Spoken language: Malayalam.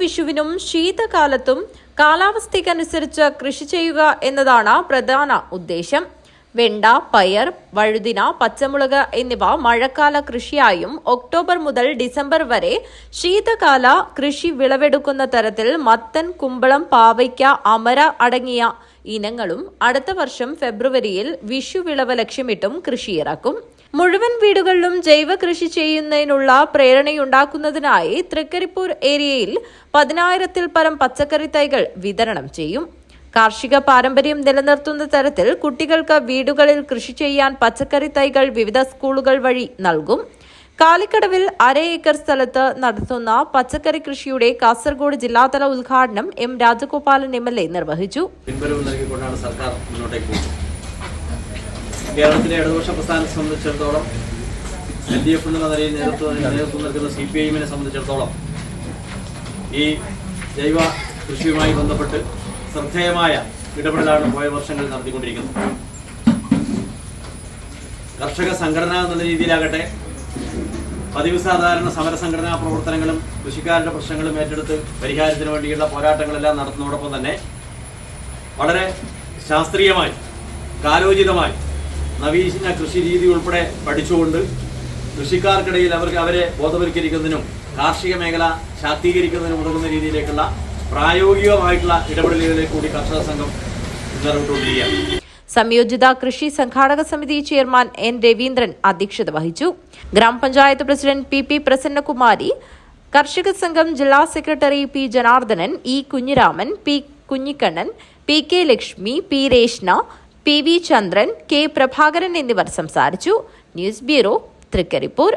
വിഷുവിനും ശീതകാലത്തും കാലാവസ്ഥയ്ക്കനുസരിച്ച് കൃഷി ചെയ്യുക എന്നതാണ് പ്രധാന ഉദ്ദേശം. വെണ്ട, പയർ, വഴുതിന, പച്ചമുളക് എന്നിവ മഴക്കാല കൃഷിയായും ഒക്ടോബർ മുതൽ ഡിസംബർ വരെ ശീതകാല കൃഷി വിളവെടുക്കുന്ന തരത്തിൽ മത്തൻ, കുമ്പളം, പാവയ്ക്ക, അമര അടങ്ങിയ ഇനങ്ങളും അടുത്ത വർഷം ഫെബ്രുവരിയിൽ വിഷു വിളവ് ലക്ഷ്യമിട്ടും കൃഷിയിറക്കും. മുഴുവൻ വീടുകളിലും ജൈവ കൃഷി ചെയ്യുന്നതിനുള്ള പ്രേരണയുണ്ടാക്കുന്നതിനായി തൃക്കരിപ്പൂർ ഏരിയയിൽ 10,000-ൽ പരം പച്ചക്കറി തൈകൾ വിതരണം ചെയ്യും. കാർഷിക പാരമ്പര്യം നിലനിർത്തുന്ന തരത്തിൽ കുട്ടികൾക്ക് വീടുകളിൽ കൃഷി ചെയ്യാൻ പച്ചക്കറി തൈകൾ വിവിധ സ്കൂളുകൾ വഴി നൽകും. കാലിക്കടവിൽ 1/2 ഏക്കർ സ്ഥലത്ത് നടത്തുന്ന പച്ചക്കറി കൃഷിയുടെ കാസർഗോഡ് ജില്ലാതല ഉദ്ഘാടനം എം രാജഗോപാലൻ MLA നിർവഹിച്ചു. സർക്കാർ മുന്നോട്ടേക്ക് പോകും. കേരളത്തിലെ ഇടതുപക്ഷ പ്രസ്ഥാനത്തെ സംബന്ധിച്ചിടത്തോളം LDF എന്ന നിലയിൽ നേതൃത്വം നൽകുന്ന CPIM-നെ സംബന്ധിച്ചിടത്തോളം ഈ ജൈവ കൃഷിയുമായി ബന്ധപ്പെട്ട് ശ്രദ്ധേയമായ ഇടപെടലാണ് പോയ വർഷങ്ങളിൽ നടത്തിക്കൊണ്ടിരിക്കുന്നത്. കർഷക സംഘടന എന്നുള്ള രീതിയിലാകട്ടെ, പതിവ് സാധാരണ സമര സംഘടനാ പ്രവർത്തനങ്ങളും കൃഷിക്കാരുടെ പ്രശ്നങ്ങളും ഏറ്റെടുത്ത് പരിഹാരത്തിന് വേണ്ടിയുള്ള പോരാട്ടങ്ങളെല്ലാം നടത്തുന്നതോടൊപ്പം തന്നെ വളരെ ശാസ്ത്രീയമായി കാലോചിതമായി നവീന കൃഷി രീതി ഉൾപ്പെടെ പഠിച്ചുകൊണ്ട് കൃഷിക്കാർക്കിടയിൽ അവരെ ബോധവൽക്കരിക്കുന്നതിനും കാർഷിക മേഖല ശാക്തീകരിക്കുന്നതിനും ഉതകുന്ന രീതിയിലേക്കുള്ള പ്രായോഗികമായിട്ടുള്ള ഇടപെടലുകളിലേക്ക് കൂടി കർഷക സംഘം മുന്നേറിക്കൊണ്ടിരിക്കുകയാണ്. സംയോജിത കൃഷി സംഘാടക സമിതി ചെയർമാൻ N. രവീന്ദ്രൻ അധ്യക്ഷത വഹിച്ചു. ഗ്രാമപഞ്ചായത്ത് പ്രസിഡന്റ് PP. പ്രസന്നകുമാരി, കർഷക സംഘം ജില്ലാ secretary P. Janardhanan, E. Kunhiraman, P. Kunhikannan, PK. Lakshmi, P. Reshna, PV. Chandran, K. Prabhakaran എന്നിവർ സംസാരിച്ചു. News bureau, Trikaripur.